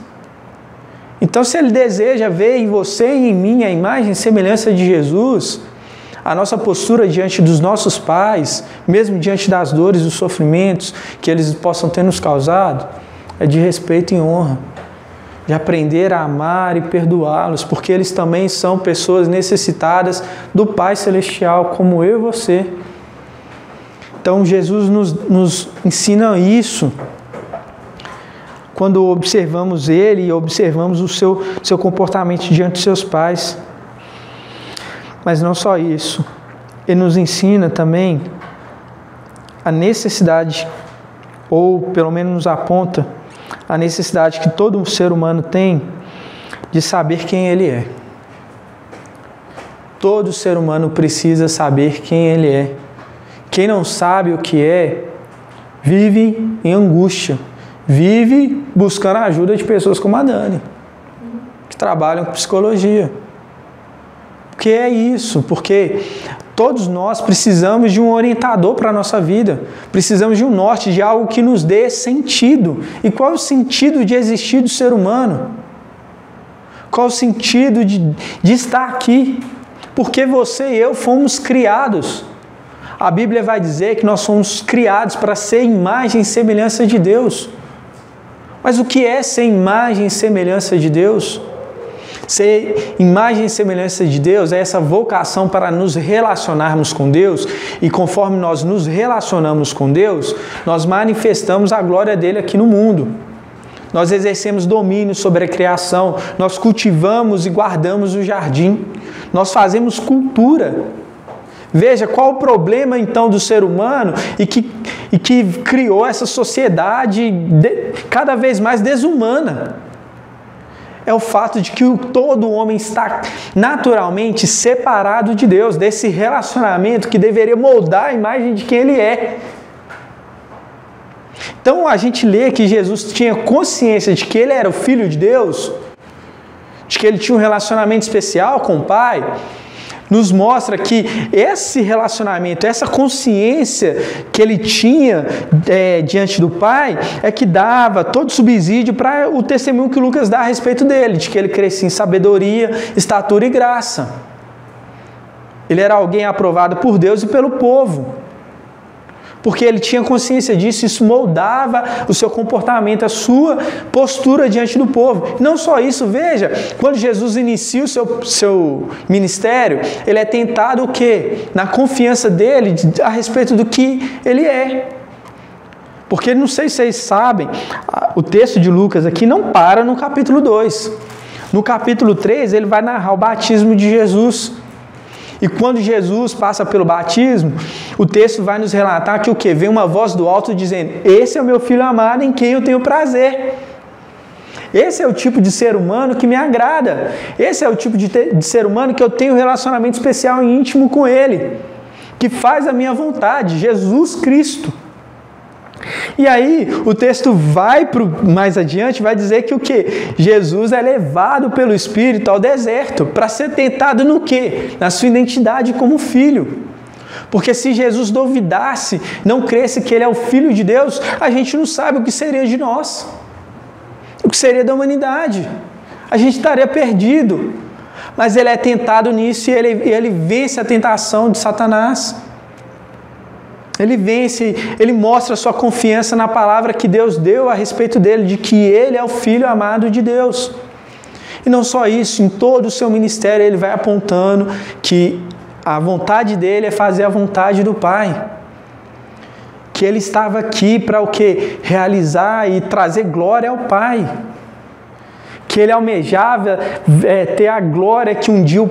Então, se Ele deseja ver em você e em mim a imagem e semelhança de Jesus, a nossa postura diante dos nossos pais, mesmo diante das dores e dos sofrimentos que eles possam ter nos causado, é de respeito e honra. De aprender a amar e perdoá-los, porque eles também são pessoas necessitadas do Pai Celestial, como eu e você. Então Jesus nos ensina isso quando observamos Ele e observamos o seu comportamento diante dos seus pais. Mas não só isso, Ele nos ensina também a necessidade, ou pelo menos nos aponta a necessidade que todo ser humano tem de saber quem ele é. Todo ser humano precisa saber quem ele é. Quem não sabe o que é, vive em angústia, vive buscando a ajuda de pessoas como a Dani, que trabalham com psicologia. Porque é isso, porque todos nós precisamos de um orientador para a nossa vida, precisamos de um norte, de algo que nos dê sentido. E qual é o sentido de existir do ser humano? Qual é o sentido de estar aqui? Porque você e eu fomos criados. A Bíblia vai dizer que nós fomos criados para ser imagem e semelhança de Deus. Mas o que é ser imagem e semelhança de Deus? Ser imagem e semelhança de Deus é essa vocação para nos relacionarmos com Deus, e conforme nós nos relacionamos com Deus, nós manifestamos a glória dele aqui no mundo. Nós exercemos domínio sobre a criação, nós cultivamos e guardamos o jardim, nós fazemos cultura. Veja qual o problema então do ser humano e que criou essa sociedade cada vez mais desumana. É o fato de que todo homem está naturalmente separado de Deus, desse relacionamento que deveria moldar a imagem de quem ele é. Então a gente lê que Jesus tinha consciência de que ele era o Filho de Deus, de que ele tinha um relacionamento especial com o Pai, nos mostra que esse relacionamento, essa consciência que ele tinha diante do Pai, é que dava todo subsídio para o testemunho que Lucas dá a respeito dele, de que ele crescia em sabedoria, estatura e graça. Ele era alguém aprovado por Deus e pelo povo. Porque ele tinha consciência disso, isso moldava o seu comportamento, a sua postura diante do povo. Não só isso, veja, quando Jesus inicia o seu ministério, ele é tentado o quê? Na confiança dele a respeito do que ele é. Porque, não sei se vocês sabem, o texto de Lucas aqui não para no capítulo 2. No capítulo 3, ele vai narrar o batismo de Jesus. E quando Jesus passa pelo batismo, o texto vai nos relatar que o quê? Vem uma voz do alto dizendo: esse é o meu filho amado em quem eu tenho prazer. Esse é o tipo de ser humano que me agrada. Esse é o tipo de ser humano que eu tenho um relacionamento especial e íntimo com ele, que faz a minha vontade, Jesus Cristo. E aí o texto vai mais adiante, vai dizer que o quê? Jesus é levado pelo Espírito ao deserto para ser tentado no quê? Na sua identidade como filho. Porque se Jesus duvidasse, não cresce que ele é o Filho de Deus, a gente não sabe o que seria de nós, o que seria da humanidade. A gente estaria perdido. Mas ele é tentado nisso e ele vence a tentação de Satanás. Ele vence, ele mostra a sua confiança na palavra que Deus deu a respeito dele, de que ele é o Filho amado de Deus. E não só isso, em todo o seu ministério ele vai apontando que a vontade dele é fazer a vontade do Pai. Que ele estava aqui para o quê? Realizar e trazer glória ao Pai. Que ele almejava ter a glória que um dia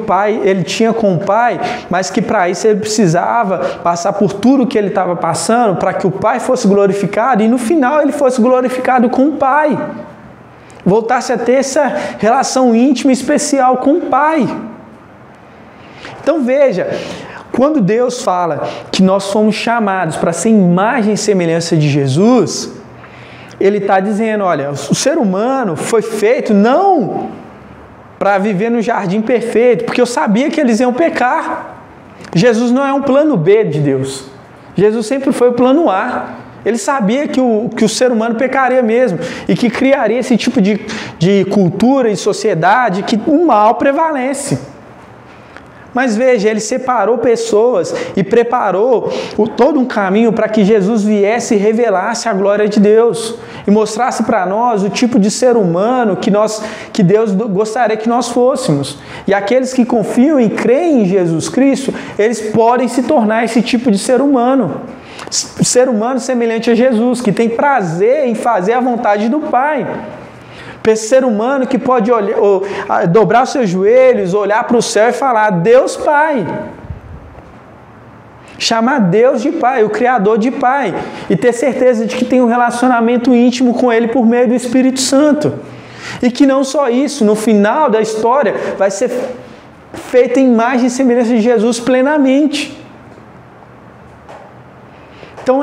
ele tinha com o Pai, mas que para isso ele precisava passar por tudo que ele estava passando, para que o Pai fosse glorificado e no final ele fosse glorificado com o Pai. Voltasse a ter essa relação íntima e especial com o Pai. Então veja, quando Deus fala que nós fomos chamados para ser imagem e semelhança de Jesus, ele está dizendo, olha, o ser humano foi feito não para viver no jardim perfeito, porque eu sabia que eles iam pecar. Jesus não é um plano B de Deus. Jesus sempre foi o plano A. Ele sabia que o ser humano pecaria mesmo e que criaria esse tipo de cultura e sociedade que o mal prevalece. Mas veja, ele separou pessoas e preparou todo um caminho para que Jesus viesse e revelasse a glória de Deus e mostrasse para nós o tipo de ser humano que Deus gostaria que nós fôssemos. E aqueles que confiam e creem em Jesus Cristo, eles podem se tornar esse tipo de ser humano. Ser humano semelhante a Jesus, que tem prazer em fazer a vontade do Pai. Ser humano que pode dobrar os seus joelhos, olhar para o céu e falar: Deus Pai. Chamar Deus de Pai, o Criador de Pai, e ter certeza de que tem um relacionamento íntimo com Ele por meio do Espírito Santo. E que não só isso, no final da história vai ser feita em imagem e semelhança de Jesus plenamente. Então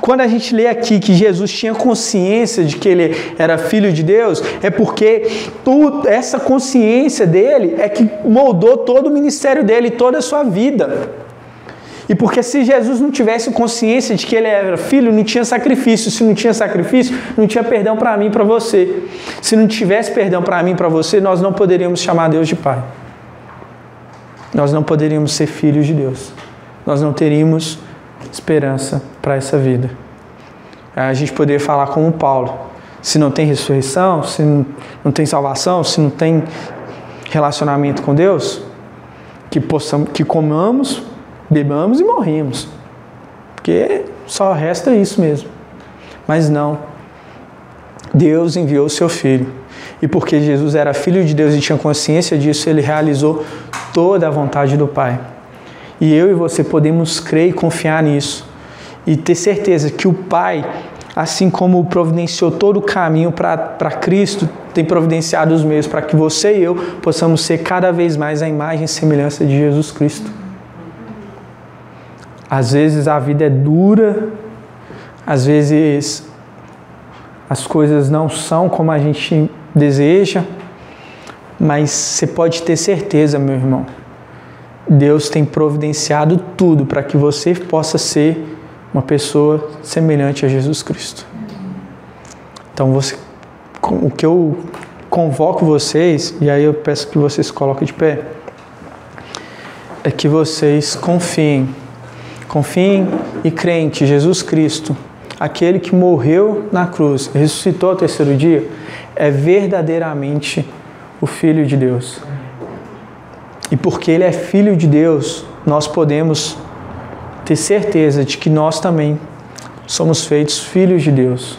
quando a gente lê aqui que Jesus tinha consciência de que Ele era Filho de Deus, é porque essa consciência dele é que moldou todo o ministério dele, toda a sua vida. E porque se Jesus não tivesse consciência de que Ele era Filho, não tinha sacrifício. Se não tinha sacrifício, não tinha perdão para mim e para você. Se não tivesse perdão para mim e para você, nós não poderíamos chamar Deus de Pai. Nós não poderíamos ser filhos de Deus. Nós não teríamos esperança para essa vida. A gente poderia falar como Paulo: se não tem ressurreição, se não tem salvação, se não tem relacionamento com Deus, que comamos, bebamos e morremos, porque só resta isso mesmo. Mas não, Deus enviou o seu Filho, e porque Jesus era Filho de Deus e tinha consciência disso, Ele realizou toda a vontade do Pai. E eu e você podemos crer e confiar nisso, e ter certeza que o Pai, assim como providenciou todo o caminho para Cristo, tem providenciado os meios para que você e eu possamos ser cada vez mais a imagem e semelhança de Jesus Cristo. Às vezes a vida é dura, às vezes as coisas não são como a gente deseja, mas você pode ter certeza, meu irmão, Deus tem providenciado tudo para que você possa ser uma pessoa semelhante a Jesus Cristo. Então, o que eu convoco vocês, e aí eu peço que vocês coloquem de pé, é que vocês confiem e creem que Jesus Cristo, aquele que morreu na cruz, ressuscitou ao terceiro dia, é verdadeiramente o Filho de Deus. E porque Ele é Filho de Deus, nós podemos ter certeza de que nós também somos feitos filhos de Deus,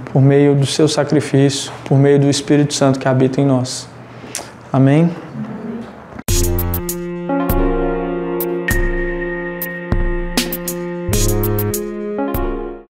por meio do seu sacrifício, por meio do Espírito Santo que habita em nós. Amém?